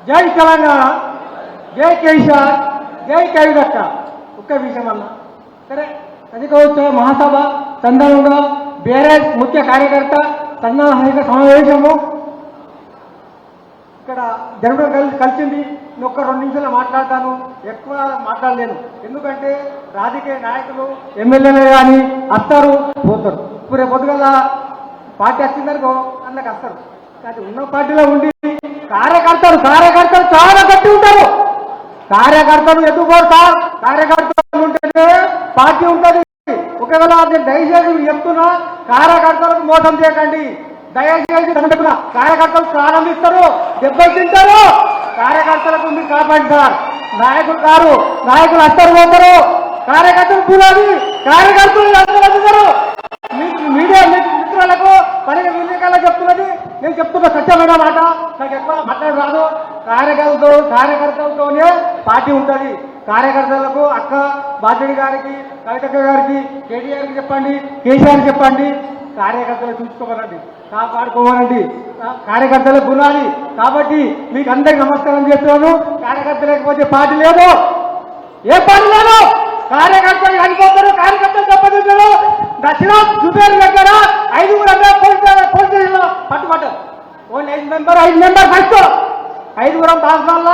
జై తెలంగాణ, జై కేసీఆర్, జై కవిదక్క. ఒక్క విషయం అన్న సరే, అధికోత్సవ మహాసభ సందర్భంగా బీఆర్ఎస్ ముఖ్య కార్యకర్త సన్నాహిక సమావేశము ఇక్కడ జరగడం కలిసింది. నేను ఒక్క 2 నిమిషాలు మాట్లాడతాను, ఎక్కువ మాట్లాడలేను. ఎందుకంటే రాజకీయ నాయకులు ఎమ్మెల్యేలు కానీ వస్తారు పోతారు. ఇప్పుడు రేపు పొద్దుగల పార్టీ వచ్చిందనుకో అందులోకి వస్తారు. కానీ ఉన్న పార్టీలో ఉండి కార్యకర్తలు చాలా గట్టి ఉంటారు. కార్యకర్తలు ఎదుగుకోరు సార్. కార్యకర్తలు ఉంటేనే పార్టీ ఉంటుంది. ఒకవేళ నేను దయచేసి చెప్తున్నా, కార్యకర్తలకు మోసం చేయకండి. దయచేసి కార్యకర్తలు ప్రారంభిస్తారు, దెబ్బలు తింటారు. కార్యకర్తలకు మీరు కాపాడి సార్. నాయకులు కారు, నాయకులు అత్తరు పోతారు. కార్యకర్తలు పూలాది, కార్యకర్తలు అందరూ మీడియా మిత్రులకు పని విలేకరులకు చెప్తున్నది నేను చెప్తున్న సత్యమైన మాట. నాకు ఎక్కువ మాట్లాడి రాదు. కార్యకర్తలతోనే పార్టీ ఉంటుంది. కార్యకర్తలకు అక్క బాధ్యుడి గారికి, కవితక్క గారికి, కేటీఆర్కి చెప్పండి, కేసీఆర్కి చెప్పండి, కార్యకర్తలు చూసుకోవాలండి, కాపాడుకోవాలండి. కార్యకర్తల గుణాలి. కాబట్టి మీకు అందరికి నమస్కారం చేస్తున్నాను. కార్యకర్త లేకపోతే పార్టీ లేదు, ఏ పార్టీ లేదు. కార్యకర్తలు చనిపోతారు, కార్యకర్తలు దెబ్బతింటారు. దక్షిణ జుబేర్ దగ్గర 5 పోలీస్ స్టేషన్లో పట్టుబడ్డారు. ఓన్లీ 5 మెంబర్ ఫస్ట్ 5 పాస్వాళ్ళ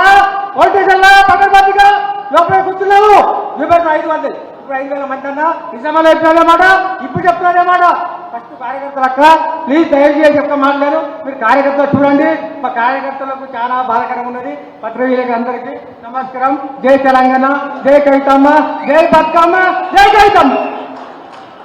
పోలీస్ స్టేషన్లో పక్కగా లోపల కూర్చున్నాము. జుబేర్ 500, ఇప్పుడు 5,000 మంది అన్నా నిజామాలో చెప్తున్నారన్నమాట. ఇప్పుడు చెప్తున్నారన్నమాట. ఫస్ట్ కార్యకర్తలు అక్క ప్లీజ్ దయచేసి చెప్తా మాట్లాడారు. మీరు కార్యకర్తలు చూడండి. మా కార్యకర్తలకు చాలా బాధాకరంగా ఉన్నది. పత్రికలకు అందరికీ నమస్కారం. జై తెలంగాణ, జై కవితమ్మ, జై బతుకమ్మ, జై కవితమ్మ.